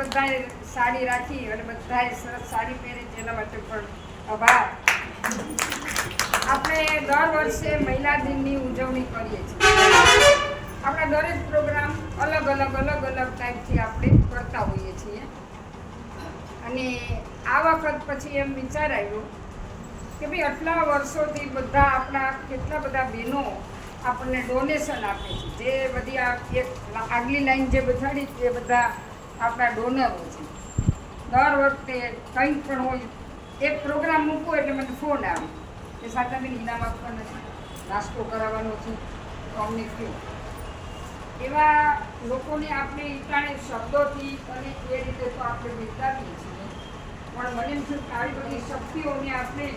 બધાએ સાડી રાખી અને બધાએ સરસ સાડી પહેરી તેના માટે પણ આભાર. આપણે દર વર્ષે મહિલા દિનની ઉજવણી કરીએ છીએ. આપણા દરેક પ્રોગ્રામ અલગ ટાઈપથી આપણે કરતા હોઈએ છીએ. અને આ વખત પછી એમ વિચાર આવ્યો કે ભાઈ આટલા વર્ષોથી બધા આપણા કેટલા બધા બહેનો આપણને ડોનેશન આપે છે. જે બધી આ એક આગલી લાઈન જે બધાડી એ બધા આપણા ડોનરો છે. દર વખતે કંઈક પણ હોય, એક પ્રોગ્રામ મૂકવો એટલે મને ફોન આવે કે સાતાબેન ઇનામ આપવાનું છે, નાસ્તો કરાવવાનો છે, તો અમને કહો. એવા લોકોને આપણે ઈટાણે શબ્દોથી અને એ રીતે તો આપણે બિરદાવીએ છીએ, પણ મને એમ થયું કે આવી બધી શક્તિઓને આપણે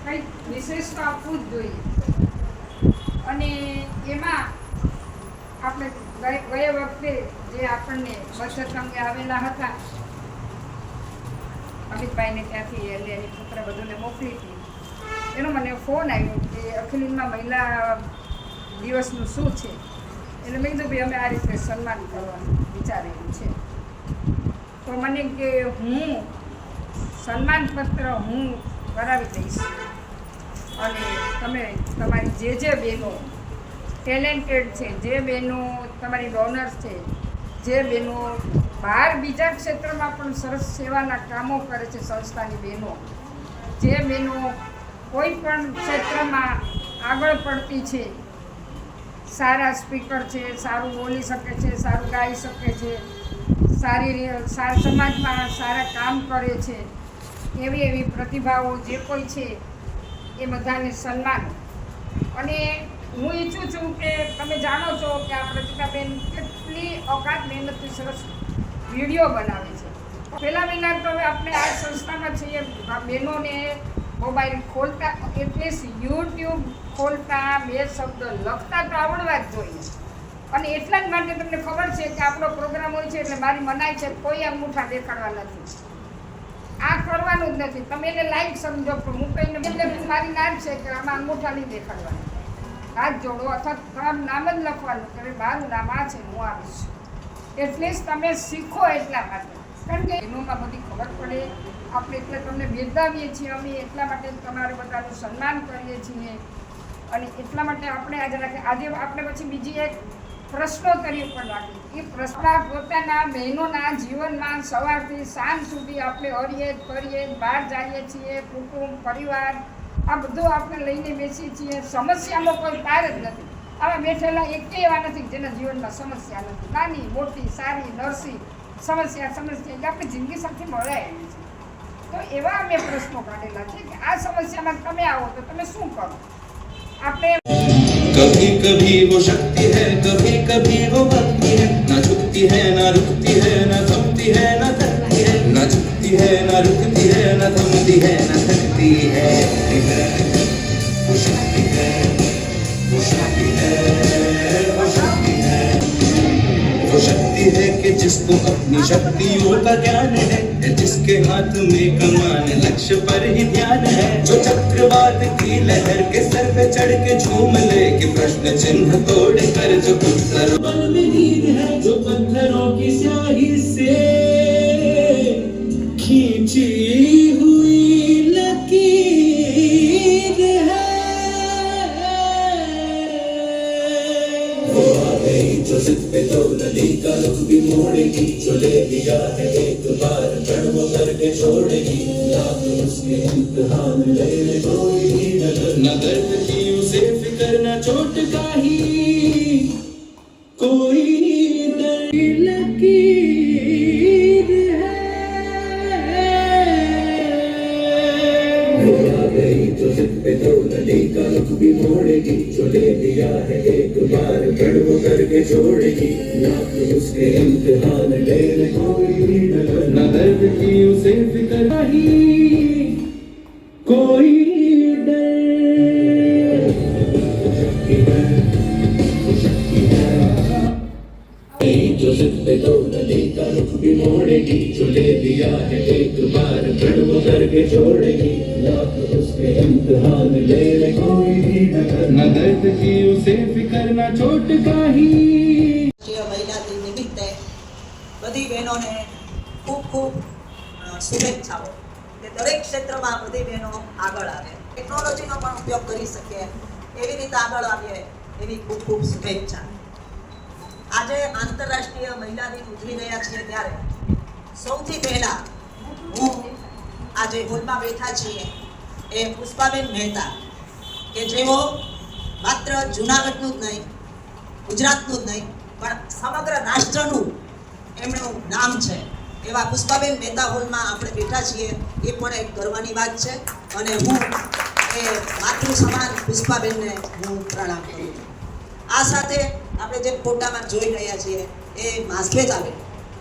કંઈક વિશેષતા આપવું જ જોઈએ. અને એમાં આપણે ગયા વખતે જે આપણને બચત અંગે આવેલા હતા અમિતભાઈને ત્યાંથી એટલે એની પુત્ર બધુંને મોકલી હતી, એનો મને ફોન આવ્યો કે અખિલીનમાં મહિલા દિવસનું શું છે. એટલે મેં કીધું ભાઈ અમે આ રીતે સન્માન કરવાનું વિચારેલું છે. તો મને કે હું સન્માનપત્ર હું કરાવી દઈશ અને તમે તમારી જે બહેનો ટેલેન્ટેડ છે, જે બહેનો તમારી ડોનર્સ છે, જે બહેનો બહાર બીજા ક્ષેત્રમાં પણ સરસ સેવાના કામો કરે છે, સંસ્થાની બહેનો, જે બહેનો કોઈ પણ ક્ષેત્રમાં આગળ પડતી છે, સારા સ્પીકર છે, સારું બોલી શકે છે, સારું ગાઈ શકે છે, સમાજમાં સારા કામ કરે છે, એવી પ્રતિભાઓ જે કોઈ છે એ બધાને સન્માન. અને હું ઈચ્છું છું કે તમે જાણો છો કે આ પ્રતિભાબેન કેટલી ઓકાત મહેનતથી સરસ વિડીયો બનાવે છે. પહેલા મહિના તો હવે આપણે આ સંસ્થામાં છીએ, બહેનોને મોબાઈલ ખોલતા એટલીસ્ટ યુટ્યુબ ખોલતા 2 શબ્દ લખતા તો આવડવા જ જોઈએ. અને એટલા જ માટે તમને ખબર છે કે આપણો પ્રોગ્રામ હોય છે એટલે મારી મનાઈ છે કોઈ અંગૂઠા દેખાડવા નથી, આ કરવાનું જ નથી. તમે એને લાઈક સમજો, હું કહીને એટલે મારી ના જ છે કે આમાં અંગૂઠા નહીં દેખાડવાના, હાથ જોડો અથવા તમારું નામ જ લખવાનું કે મારું નામ આ છે, હું આવીશ. એટલીસ્ટ તમે શીખો એટલા માટે, કારણ કે એનોમાં બધી ખબર પડે આપણે, એટલે તમને બિરદાવીએ છીએ અમે, એટલા માટે તમારું બધાનું સન્માન કરીએ છીએ. અને એટલા માટે આપણે આજે આપણે પછી બીજી એક પ્રશ્નોત્તરી પણ રાખી. એ પ્રશ્ન પોતાના બહેનોના જીવનમાં સવારથી સાંજ સુધી આપણે હરીએ કરીએ, બહાર જઈએ છીએ, કુટુંબ પરિવાર આ બધું આપણે લઈને બેસીએ છીએ. સમસ્યાનો કોઈ પાર જ નથી. આવા બેઠેલા એકે એવા નથી જેના જીવનમાં સમસ્યા નથી. નાની મોટી સારી નરસી સમસ્યા એટલે આપણી જિંદગી સાથે મળાયેલી છે. તો એવા અમે પ્રશ્નો કાઢેલા છે કે આ સમસ્યામાં તમે આવો તો તમે શું કરો. આપણે कभी कभी वो शक्ति है, कभी कभी वो भक्ति है, ना झुकती है ना रुकती है, ना थमती है ना थकती है, ना झुकती है ना रुकती है, ना थमती है ना थकती है. वो शक्ति है, वो शक्ति है, वो शक्ति है, वो शक्ति है कि जिसको अपनी शक्तियों का ज्ञान है, जिसके हाथ में कमान लक्ष्य पर ही ध्यान है, जो चक्रवात की लहर के सर पे चढ़ के झूम ले कि प्रश्न चिन्ह तोड़ कर जो उत्तर बल में नींद है, जो पत्थरों की स्याही से खींची हुई लकीर है. वो आ गई जो सिर पे तो नदी का रुख भी मोड़ेगी, जो ले लिया है एक बार प्रण वो करके छोड़ेगी. लाख उसके इम्तिहान ले ले कोई भी न दर्द की उसे फिक्र न चोट का ही कोई डर लकीर है. वो आ गई तो सिर पे तो नदी का रुख भी मोड़ेगी, जो ले लिया है एक बार प्रण वो करके छोड़ेगी. लाख उसके इम्तिहान ले ले कोई भी न दर्द की उसे फिक्र नहीं कोई डर. जो सिर पे तो नदी का रुख भी मोड़ेगी, जो ले लिया है एक बार प्रण वो करके छोड़ेगी. लाख उसके इम्तिहान ले ले कोई भी न दर्द की उसे फिक्र न चोट का ही. મહિલા દિન નિમિત્તે બધી બહેનોને ખૂબ ખૂબ શુભેચ્છાઓ કે દરેક ક્ષેત્રમાં બધી બહેનો આગળ આવે, ટેકનોલોજીનો પણ ઉપયોગ કરી શકે એવી રીતે આગળ આવીએ એવી ખૂબ ખૂબ શુભેચ્છા. આજે આંતરરાષ્ટ્રીય મહિલા દિન ઉજવી રહ્યા છીએ ત્યારે સૌથી પહેલા હું આજે હોલમાં બેઠા છીએ એ પુષ્પાબેન મહેતા કે જેઓ માત્ર જૂનાગઢનું જ નહીં, ગુજરાતનું જ નહીં, પણ સમગ્ર રાષ્ટ્રનું એમનું નામ છે એવા પુષ્પાબેન મહેતા હોલમાં આપણે બેઠા છીએ એ પણ એક ગર્વની વાત છે. અને હું એ માતૃ સમાન પુષ્પાબેનને હું પ્રણામ કરું છું. આ સાથે આપણે જે ફોટામાં જોઈ રહ્યા છીએ એ માસ્કેજાબેન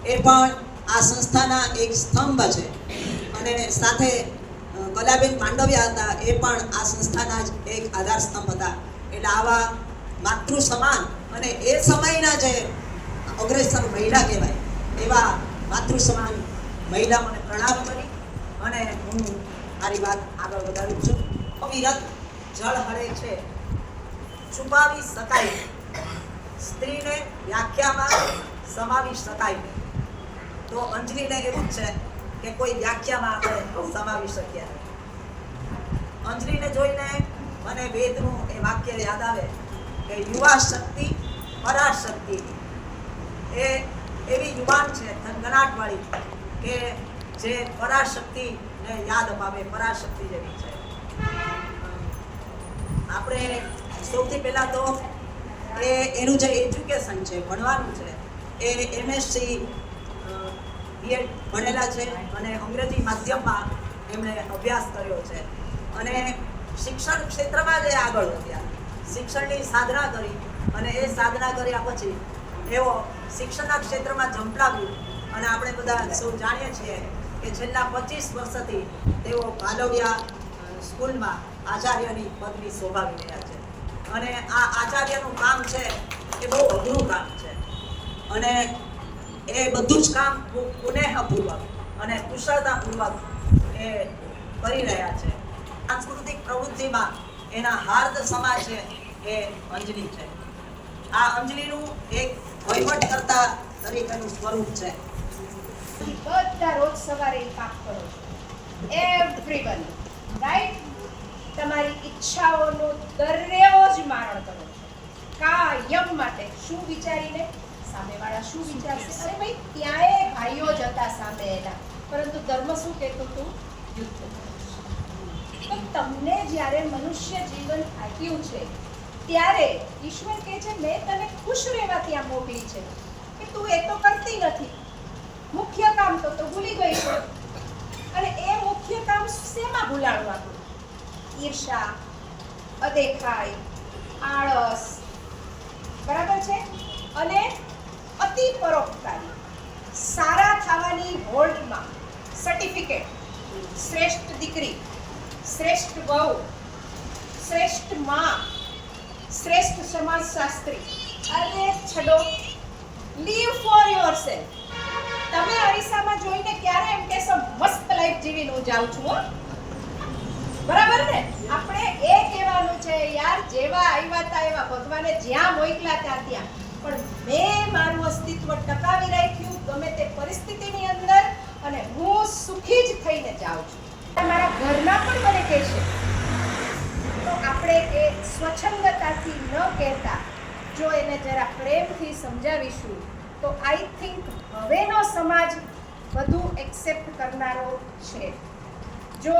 એ પણ આ સંસ્થાના એક સ્તંભ છે અને સાથે કલાબેન માંડવિયા હતા એ પણ આ સંસ્થાના જ એક આધાર સ્તંભ હતા. એટલે આવા માતૃ સમાન અને એ સમયના જે અગ્રેસર મહિલા કહેવાય એવા માતૃ સમાન મહિલાઓને પ્રણામ કરી અને હું મારી વાત આગળ વધારું છું. અવિરત જળ હરે છે, છુપાવી શકાય, સ્ત્રીને વ્યાખ્યામાં સમાવી શકાય નહીં. તો અંજલિને એવું જ છે કે કોઈ વ્યાખ્યામાં આપણે સમાવી શકીએ. અંજલિને જોઈને મને વેદનું એ વાક્ય યાદ આવે કે યુવા શક્તિ પરાશક્તિ. એ એવી યુવાન છે થનગનાટવાળી કે જે પરાશક્તિને યાદ અપાવે, પરાશક્તિ જેવી છે. આપણે સૌથી પહેલાં તો એનું જે એજ્યુકેશન છે, ભણવાનું છે, એ એમએસસી બીએડ ભણેલા છે અને અંગ્રેજી માધ્યમમાં એમણે અભ્યાસ કર્યો છે અને શિક્ષણ ક્ષેત્રમાં જે આગળ વધ્યા, શિક્ષણની સાધના કરી અને એ સાધના કર્યા પછી એઓ શિક્ષણના ક્ષેત્રમાં ઝંપલાવ્યું અને આપણે બધા સૌ જાણીએ છીએ કે છેલ્લા 25 વર્ષથી તેઓ ભાલવડિયા સ્કૂલમાં આચાર્યની પદવી શોભાવી રહ્યા છે. અને આ આચાર્યનું કામ છે એ બહુ અઘરું કામ છે અને એ બધું જ કામ પુનઃપૂર્વક અને કુશળતાપૂર્વક એ કરી રહ્યા છે. સાંસ્કૃતિક પ્રવૃત્તિમાં એના હાર્દ સમા છે એ અંજલિ છે. આ અંજલિનું એક વહીવટકર્તા તરીકેનું સ્વરૂપ છે. બધા રોજ સવારે પાક કરો છો, એવરીવન, રાઈટ? તમારી ઈચ્છાઓનો દરેવો જ મારણ કરો છો કાયમ માટે. શું વિચારીને? સામેવાળા શું વિચારશે? અરે ભાઈ, ત્યાંય ભાઈઓ જ હતા સામે એના, પરંતુ ધર્મ શું કહેતું હતું? યુદ્ધ કરીશ. તો તમને જ્યારે મનુષ્ય જીવન આપ્યું છે ત્યારે ઈશ્વર કહે છે મેં તને ખુશ રહેવા ત્યાં મોકલી છે કે તું એ તો કરતી નથી. મુખ્ય કામ તો ભૂલી ગઈ છે. અને એ મુખ્ય કામ શેમાં ભૂલાણું આપણું? ઈર્ષા, અદેખાઈ, આળસ, બરાબર છે? અને અતિ પરોપકારી. સારા થવાની હોલ્ડમાં સર્ટિફિકેટ, શ્રેષ્ઠ દીકરી, શ્રેષ્ઠ વહુ, શ્રેષ્ઠ માં, શ્રેષ્ઠ સમાજશાસ્ત્રી. અરે છડો, લીવ ફોર યોરસેલ્ફ. તમે અરીસામાં જોઈને ક્યારે એમ કહેશો મસ્ત લાઈફ જીવીને હું જાઉં છું, હો? બરાબર ને? આપણે એ કહેવાનું છે યાર, જેવા આવ્યા હતા એવા ભગવાને જ્યાં મોકલા હતા ત્યાં, પણ મેં મારું અસ્તિત્વ ટકાવી રાખ્યું ગમે તે પરિસ્થિતિની અંદર અને હું સુખી જ થઈને જાઉં છું. મારા ઘરના પણ મને કહેશે. તો આપણે એ સ્વચ્છંદતાથી ન કહેતા જો એને જરા પ્રેમથી સમજાવીશું તો આઈ થિંક હવેનો સમાજ વધુ એક્સેપ્ટ કરનારો છે. જો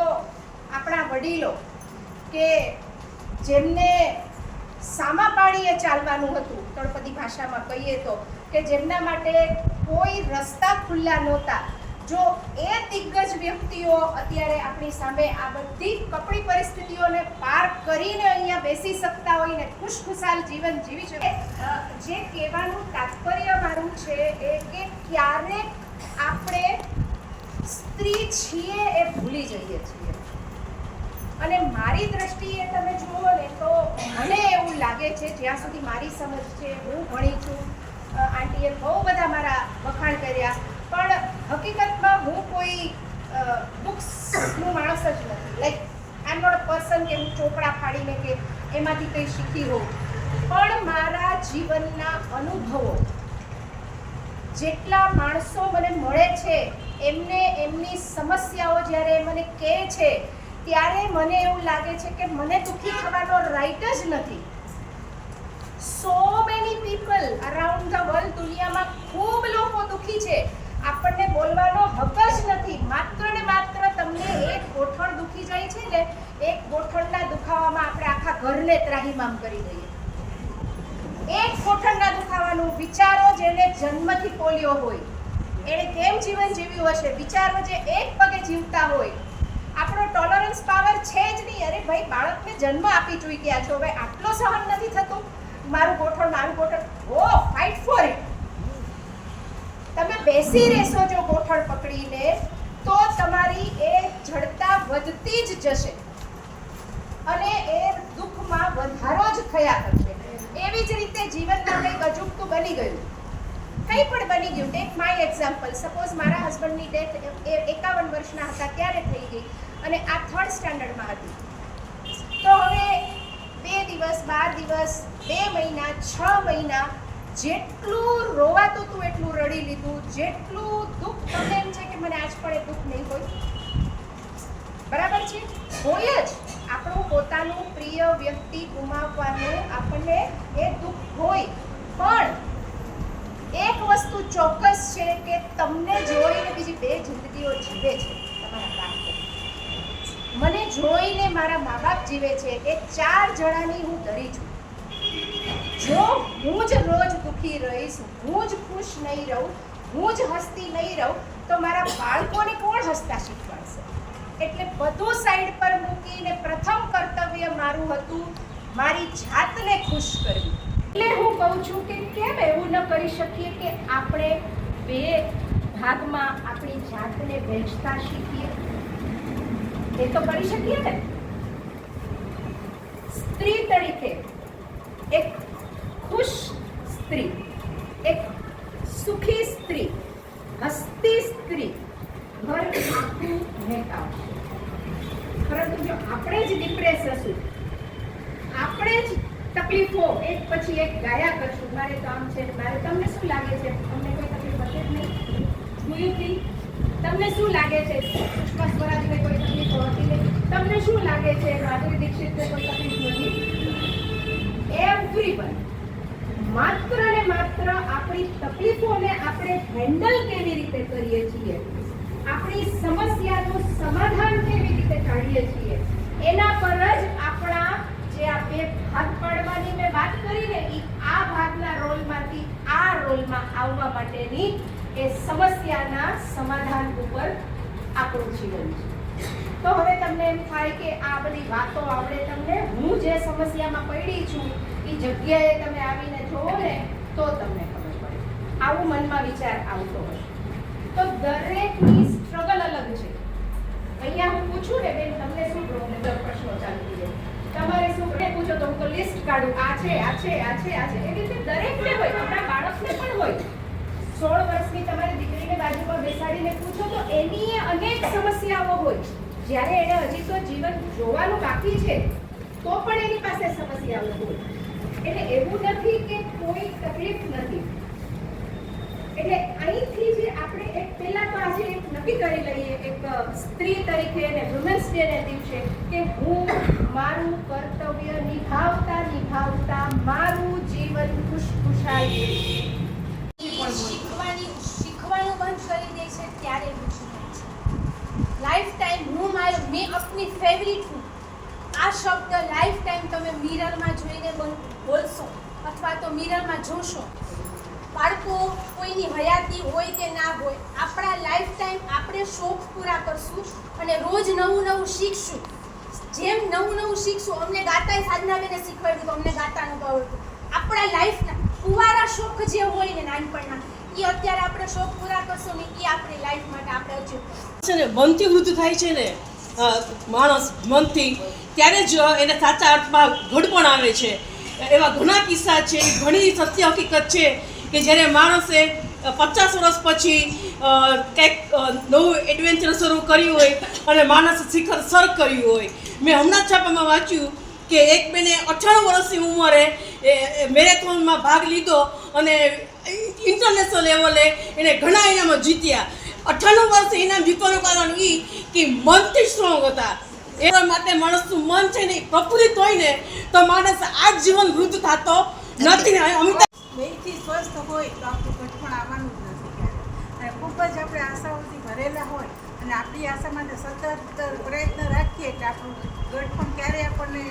આપણા વડીલો કે જેમને સામા પાણીએ ચાલવાનું હતું, તળપદી ભાષામાં કહીએ તો, કે જેમના માટે કોઈ રસ્તા ખુલ્લા નહોતા, જો એ દિગ્ગજ વ્યક્તિઓ અત્યારે આપણી સામે આ બધી કપરી પરિસ્થિતિઓને પાર કરીને અહીંયા બેસી શકતા હોય ને ખુશખુશાલ જીવન જીવી શકે. જે કહેવાનું તાત્પર્ય મારું છે એ કે ક્યારેક આપણે સ્ત્રી છીએ એ ભૂલી જઈએ છીએ. અને મારી દ્રષ્ટિએ તમે જુઓ ને તો મને એવું લાગે છે, જ્યાં સુધી મારી સમજ છે, હું ભણી છું, આંટીએ બહુ બધા મારા વખાણ કર્યા, પણ હકીકતમાં હું કોઈ બુક્સનું માણસ જ નથી. Like I am not a person કે હું ચોપડા ફાડીને કે એમાંથી કંઈ શીખી હોઉં, પણ મારા જીવનના અનુભવો જેટલા માણસો મને મળે છે એમને એમની સમસ્યાઓ જ્યારે મને કહે છે ત્યારે મને એવું લાગે છે કે મને દુઃખી થવાનો રાઈટ જ નથી. So many people around the world, દુનિયામાં ખૂબ લોકો દુઃખી છે. આપણને બોલવાનો હક જ નથી. માત્ર ને માત્ર તમને એક ગોઠણ દુખી જાય છે ને, એક ગોઠણના દુખાવામાં આપણે આખા ઘરને ત્રાહિમામ કરી દઈએ. એક ગોઠણના દુખાવાનું વિચારો, જેને જન્મથી પોલિયો હોય એણે કેમ જીવન જીવ્યું હશે. વિચારો જે એક પગે જીવતા હોય. આપણો ટોલરન્સ પાવર છે જ નહીં. અરે ભાઈ, બાળકને જન્મ આપી ચૂક્યા છો, ભાઈ આટલો સહન નથી થતું, મારું ગોઠણ. ઓ ફાઇટ ફોર ઇટ. તમે બેસી રહેશો જો ગોઠણ પકડીને, તો તમારી એ જડતા વધતી જ જશે અને એ દુઃખમાં વધારો જ થયા કરશે. એવી જ રીતે જીવનમાં કંઈક અજુગતું બની ગયું, કંઈ પણ બની ગયું. Take my example. સપોઝ મારા હસબન્ડની ડેથ 51 વર્ષના હતા ત્યારે થઈ ગઈ અને આ 3rd સ્ટાન્ડર્ડમાં હતી. તો હવે 2 દિવસ, 12 દિવસ, 2 મહિના, 6 મહિના જેટલું રોવાતું હતું એટલું રડી લીધું. જેટલું દુઃખ, તમને એમ છે કે મને આજ પણ એ દુઃખ નહીં હોય, બરાબર છે, હોય જ. આપણું પોતાનું પ્રિય વ્યક્તિ ગુમાવવાનું આપણને એ દુઃખ હોય. પણ એક વસ્તુ ચોક્કસ છે કે તમને જોઈને બીજી 2 જિંદગીઓ જીવે છે તમારા બાળકો. મને જોઈને મારા મા બાપ જીવે છે. એ 4 જણાની હું ધરી છું. જો હું જ રોજ દુઃખી રહીશ, હું જ ખુશ નહીં રહું, હું જ હસતી નહીં રહું, તો મારા બાળકોને કોણ હસતા શીખવાડશે? એટલે બધું સાઈડ પર મૂકીને પ્રથમ કર્તવ્ય મારું હતું મારી જાતને ખુશ કરવી. એટલે હું કહું છું કે કેમ એવું ન કરી શકીએ કે આપણે 2 ભાગમાં આપણી જાતને વહેંચતા શીખીએ? એ તો કરી શકીએ ને. સ્ત્રી તરીકે એક ખુશ સ્ત્રી, એક સુખી સ્ત્રી, હસતી સ્ત્રી ઘર આખું મહેકાવશે. પરંતુ જો આપણે જ ડિપ્રેસ હશું, આપણે જ તકલીફો એક પછી એક ગાયા કરશું, મારે તો આમ છે, મારે, તમને શું લાગે છે તમને કોઈ તકલીફ હશે જ નહીં? જોયુંથી તમને શું લાગે છે સુષ્મા સ્વરાજને કોઈ તકલીફ હોતી નહીં? તમને શું લાગે છે માધુરી દીક્ષિતને કોઈ તકલીફ નથી? એવરીવન. માત્ર ને માત્ર આપણી તકલીફોને આપણે હેન્ડલ કેવી રીતે કરીએ છીએ, આપણી સમસ્યાનું સમાધાન કેવી રીતે કાઢીએ છીએ, એના પર જ આપણા જે આ 2 ભાગ પાડવાની મેં વાત કરી ને, એ આ ભાગના રોલમાંથી આ રોલમાં આવવા માટેની એ સમસ્યાના સમાધાન ઉપર આપણું જીવન છે. તો હવે તમને એમ થાય કે આ બધી વાતો આવડે તમને, હું જે સમસ્યામાં પડી છું એ જગ્યાએ તમે આવીને જોવો ને તો તમને ખબર પડે. આવું મનમાં વિચાર આવતો હશે. તો દરેકની સ્ટ્રગલ અલગ છે. અહીંયા હું પૂછું ને બેન તમને શું પ્રોબ્લેમ, પ્રશ્નો ચાલુ થઈ જાય, તમારે શું પૂછો તો હું તો લિસ્ટ કાઢું, આ છે, આ છે, આ છે, આ છે. એ રીતે દરેકને હોય, આપણા બાળકને પણ હોય. 16 વર્ષની તમારી દીકરીને બાજુમાં બેસાડીને પૂછો તો એની અનેક સમસ્યાઓ હોય. જ્યારે એને હજી તો જીવન જોવાનું બાકી છે તો પણ એની પાસે સમસ્યાઓ હોય. એટલે એવું નથી કે કોઈ તકલીફ નથી. એટલે અહીંથી જે આપણે એક પહેલા તો આજે એક નક્કી કરી લઈએ એક સ્ત્રી તરીકે અને વુમેન્સ ડે ના દિવસે કે હું મારું કર્તવ્ય નિભાવતા નિભાવતા મારું જીવન ખુશખુશાલ શીખવાનું બંધ કરી દે છે ત્યારે દુઃખી થાય છે. લાઈફ ટાઈમ મેં અપની ફેવરિટ હું, આ શબ્દ લાઈફ ટાઈમ તમે મિરરમાં જોઈને બોલશો અથવા તો મિરરમાં જોશો. બાળકો કોઈની હયાતી હોય કે ના હોય, આપણા લાઈફ ટાઈમ આપણે શોખ પૂરા કરશું અને રોજ નવું નવું શીખશું. જેમ નવું નવું શીખશું, અમને ગાતા સાધનાબેને શીખવાડ્યું તો અમને ગાતા નહોતું આવડતું. આપણા લાઈફના કુંવારા શોખ જે હોય ને નાનપણના, એ અત્યારે આપણે શોખ પૂરા કરશું ને એ આપણી લાઈફ માટે આપણે અચીવ છે ને. મનથી વૃદ્ધ થાય છે ને માણસ મનથી, ત્યારે જ એને સાચા અર્થમાં ઘડપણ આવે છે. એવા ઘણા કિસ્સા છે, ઘણી સત્ય હકીકત છે કે જ્યારે માણસે 50 વર્ષ પછી કંઈક નવું એડવેન્ચર શરૂ કર્યું હોય અને માણસ શિખર સર કર્યું હોય. મેં હમણાં જ છાપામાં વાંચ્યું કે એક બેને 98 વર્ષની ઉંમરે મેરેથોનમાં ભાગ લીધો અને ઇન્ટરનેશનલ લેવલે એને ઘણા ઇનામો જીત્યા. 98 વર્ષે ઇનામ જીતવાનું કારણ એ કે મનથી સ્ટ્રોંગ હતા. એ માટે માણસનું મન છે ને પ્રફુલ્લિત હોય ને તો માણસ આ જીવન વૃદ્ધ થતો નથી. અમિતાભ દિલથી સ્વસ્થ હોય તો આપણું ઘટપણ આવવાનું જ નથી ક્યારે. અને ખૂબ જ આપણે આશાઓથી ભરેલા હોય અને આપણી આશા માટે સતત પ્રયત્ન રાખીએ એટલે આપણું ઘટપણ ક્યારેય આપણને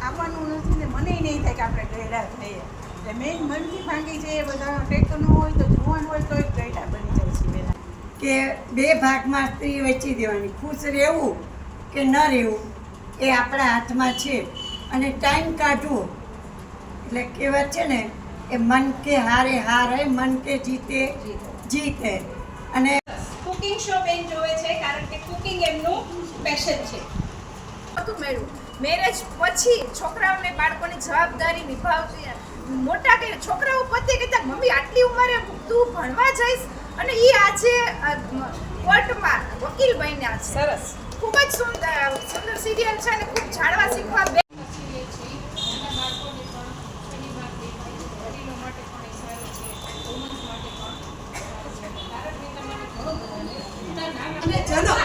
આવવાનું નથી ને મને નહીં થાય કે આપણે ગયડા થઈએ. એટલે મેઇન મનથી ભાંગી જઈએ બધા ટેકો ન હોય તો જુવાન હોય તો એક ગયડા બની જાય છે પહેલાં. કે બે ભાગમાં સ્ત્રી વેચી દેવાની, ખુશ રહેવું કે ન રહેવું એ આપણા હાથમાં છે. અને ટાઈમ કાઢવો એટલે કહેવત છે ને એ મન કે હારે હારે મન કે જીતે જીતે. અને કુકિંગ શો બેન જોવે છે કારણ કે કુકિંગ એમનું પેશન છે. બધું મેળવું મેરેજ પછી છોકરાઓને બાળકોની જવાબદારી નિભાવતી મોટા કે છોકરાઓ પોતે કહેતા મમ્મી આટલી ઉંમરે તું ભણવા જઈશ અને એ આજે કોર્ટમાં વકીલ બન્યા છે. સરસ, ખૂબ જ સુંદર સિરિયલ છે અને ખૂબ જાણવા શીખવા અને જનક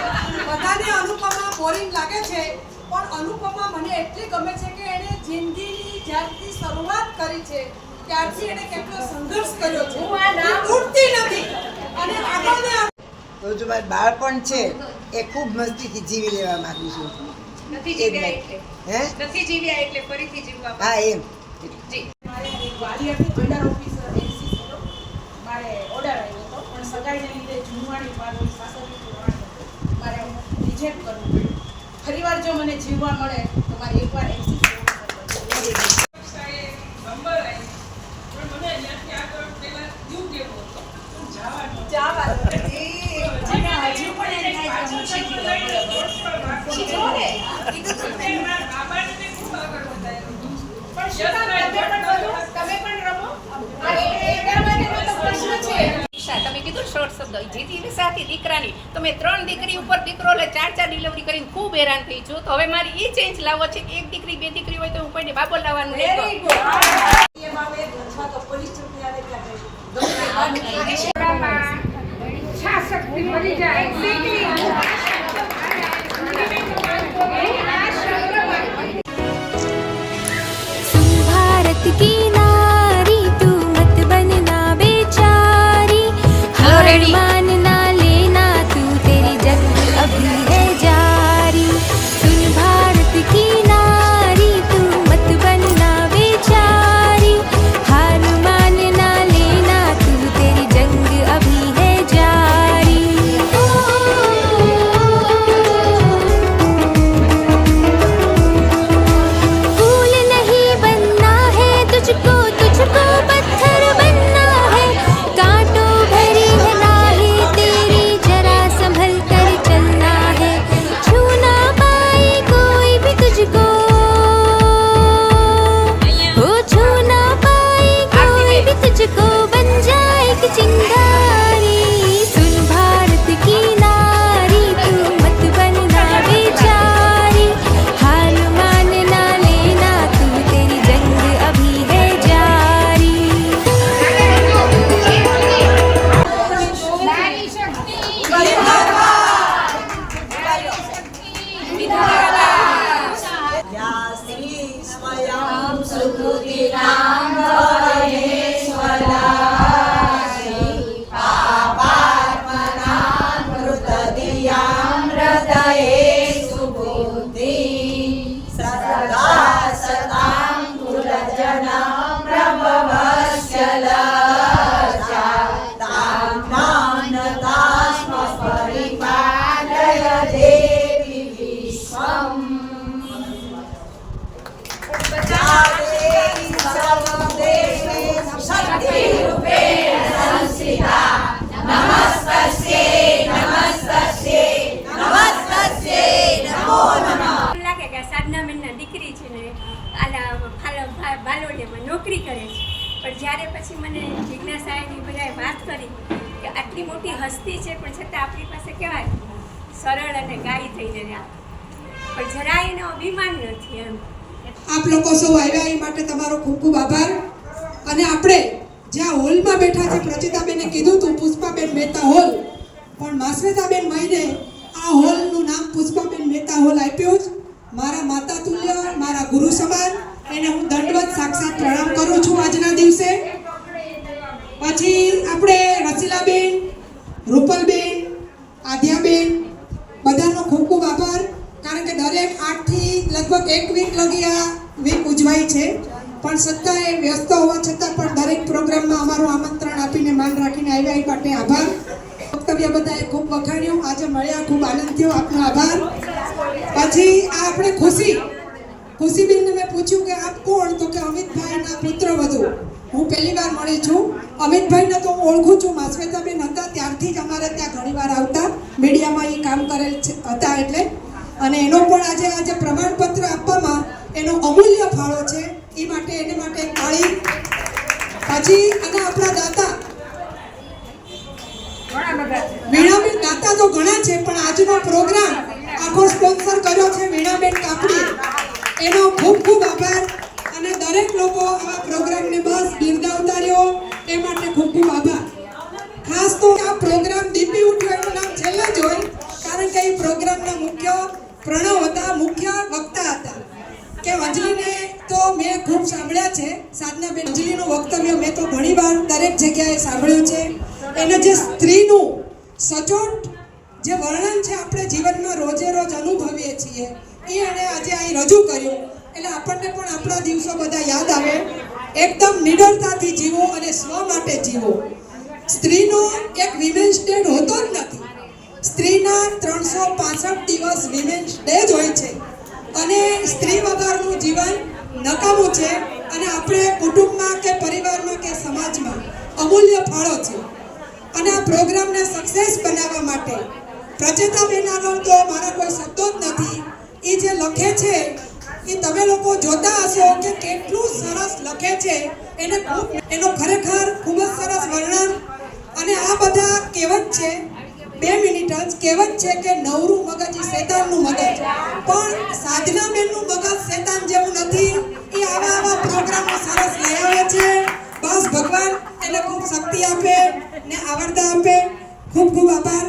બધાને અનુપમા બોરિંગ લાગે છે પણ અનુપમા મને એટલી ગમે છે કે એણે જિંદગીની જ્યારથી શરૂઆત કરી છે ત્યારથી એણે કેટલો સંઘર્ષ કર્યો છે. તૂટતી નથી અને આગળને તો જો મારું બાળપણ છે એ ખૂબ મસ્તીથી જીવી લેવા માંગુ છું. નથી જીવ્યા એટલે હે નથી જીવ્યા એટલે ફરીથી જીવવા હા એમ વાલિયાથી અંડર ઓફિસર એનસીસીનો મારે ઓર્ડર આવ્યો હતો પણ સગાઈને લીધે જુનવાણી મારું સાસરીનું વાણી હતું. મારે રિજેક્ટ કરવું પડ્યું. ફરીવાર જો મને જીવવા મળે તો મારે એકવાર એનસીસી તમે કીધું શોર્ટ શબ્દ જીતી સાથે દીકરાની તો મેં 3 દીકરી ઉપર દીકરો લે 4 ડિલિવરી કરીને ખૂબ હેરાન થઈ છું. તો હવે મારી એ ચેન્જ લાવવો છે કે 1 દીકરી 2 દીકરી હોય તો હું કોઈને બાબો લાવવાનું નહીં. છાશક્તિ મળી જાય. भारत की नारी तू मत बनना बेचारी हार मानना लेना तू तेरी जंग अभी है जारी सुन भारत की नारी तू मत बनना बेचारी हार मानना लेना तू तेरी जंग अभी है जारी फूल नहीं बनना है तुझको तुझको पत्थर बनना है कांटों भरी है राहें तेरी जरा संभल कर चलना है छू ना पाए कोई भी तुझको हो छू ना पाए कोई भी तुझको बन जाए एक चिंगारी सुन भारत की नारी तू मत बनना बेचारी हार मानना लेना तू तेरी जंग अभी है जारी નારી શક્તિ या स्त्री स्वयं सुकृतिनां भवेश्वराशी पापात्मनां मृतधियां हृदये सुबुद्धि सदा सतां कुलजनां प्रभवस्य लज्जा तां मानतां स्म परिपालय देवी विश्वम् લાગે કે સાધના બેનના દીકરી છે ને બાલોડિયામાં નોકરી કરે છે પણ જ્યારે પછી મને જિજ્ઞાસાની બધાએ વાત કરી કે આટલી મોટી હસ્તી છે પણ છતાં આપણી પાસે કહેવાય સરળ અને ગાય થઈને રહ્યા પણ જરાય એનો અભિમાન નથી એમ. આપ લોકો સૌ આવ્યા એ માટે તમારો ખૂબ ખૂબ આભાર. અને આપણે જ્યાં હોલમાં બેઠા છે, પ્રચિતાબેને કીધું હતું પુષ્પાબેન મહેતા હોલ, પણ માસવેતાબેન મહિને આ હોલનું નામ પુષ્પાબેન મહેતા હોલ આપ્યું. મારા માતા તુલ્ય, મારા ગુરુ સમાન, એને હું દંડવત સાક્ષાત પ્રણામ કરું છું આજના દિવસે. પછી આપણે રસીલાબેન, રૂપલબેન, આદ્યાબેન, બધાનો ખૂબ ખૂબ આભાર. કારણ કે દરેક 8 થી લગભગ 1 વીક લગી આ વીક ઉજવાય છે, પણ છતાંય વ્યસ્ત હોવા છતાં પણ દરેક પ્રોગ્રામમાં અમારું આમંત્રણ આપીને માન રાખીને આવ્યા એ માટે આભાર. વક્તવ્ય બધાએ ખૂબ વખાણ્યું, આજે મળ્યા, ખૂબ આનંદ થયો, આપનો આભાર. પછી આ આપણે ખુશીબેનને મેં પૂછ્યું કે આપ કોણ, તો કે અમિતભાઈના પુત્રવધુ. હું પહેલી વાર મળી છું. અમિતભાઈને તો હું ઓળખું છું, માસવેતાબેન હતા ત્યારથી જ અમારે ત્યાં ઘણીવાર આવતા, મીડિયામાં એ કામ કરેલ હતા એટલે. અને એનો પણ આજે પ્રમાણપત્ર આપવામાં એનો અમૂલ્ય ફાળો છે, એ માટે એને માટે તાળી. પછી અને આપણા દાતા વીણાબેન, દાતા તો ઘણા છે, પણ આજનો પ્રોગ્રામ આખો સ્પોન્સર કર્યો છે વીણાબેન કાપડી, એનો ખૂબ ખૂબ આભાર. અને દરેક લોકો આવા પ્રોગ્રામને બસ બિરદાવતા રહ્યો એ માટે ખૂબ ખૂબ આભાર. ખાસ તો આ પ્રોગ્રામ દીપી ઉઠ્યો એનું નામ છેલ્લે જ હોય, કારણ કે એ પ્રોગ્રામના મુખ્ય પ્રણવ હતા, મુખ્ય વક્તા હતા. કે અંજલિને તો મેં ખૂબ સાંભળ્યા છે, સાધનાબેન અંજલિનું વક્તવ્ય મેં તો ઘણીવાર દરેક જગ્યાએ સાંભળ્યું છે. એને જે સ્ત્રીનું સચોટ જે વર્ણન છે આપણે જીવનમાં રોજે રોજ અનુભવીએ છીએ, એ એણે આજે અહીં રજૂ કર્યું. એટલે આપણને પણ આપણા દિવસો બધા યાદ આવે. એકદમ નિડરતાથી જીવો અને સ્વ માટે જીવો. સ્ત્રીનો એક વિમેન્સ ડે હોતો જ નથી. સ્ત્રીના 365 દિવસ વિમેન્સ ડે જ હોય છે, અને સ્ત્રી વગરનું જીવન નકામું છે. અને આપણે કુટુંબમાં કે પરિવારમાં કે સમાજમાં અમૂલ્ય ફાળો છે. અને આ પ્રોગ્રામને સક્સેસ બનાવવા માટે પ્રચેતાબેન આગળ તો મારા કોઈ શબ્દો જ નથી. એ જે લખે છે એ તમે લોકો જોતા હશો કે કેટલું સરસ લખે છે. એનો ખરેખર ખૂબ જ સરસ વર્ણન. અને આ બધા કહેવત છે, 2 મિનિટ જ કહેવત છે કે નવરું મગજ એ શેતાનનું મગજ, પણ સાધનાબેનનું મગજ શેતાન જેવું નથી. એ આવા પ્રોગ્રામો સરસ લઈ આવે છે. બસ ભગવાન એને ખૂબ શક્તિ આપે ને આવડતા આપે. ખૂબ ખૂબ આભાર.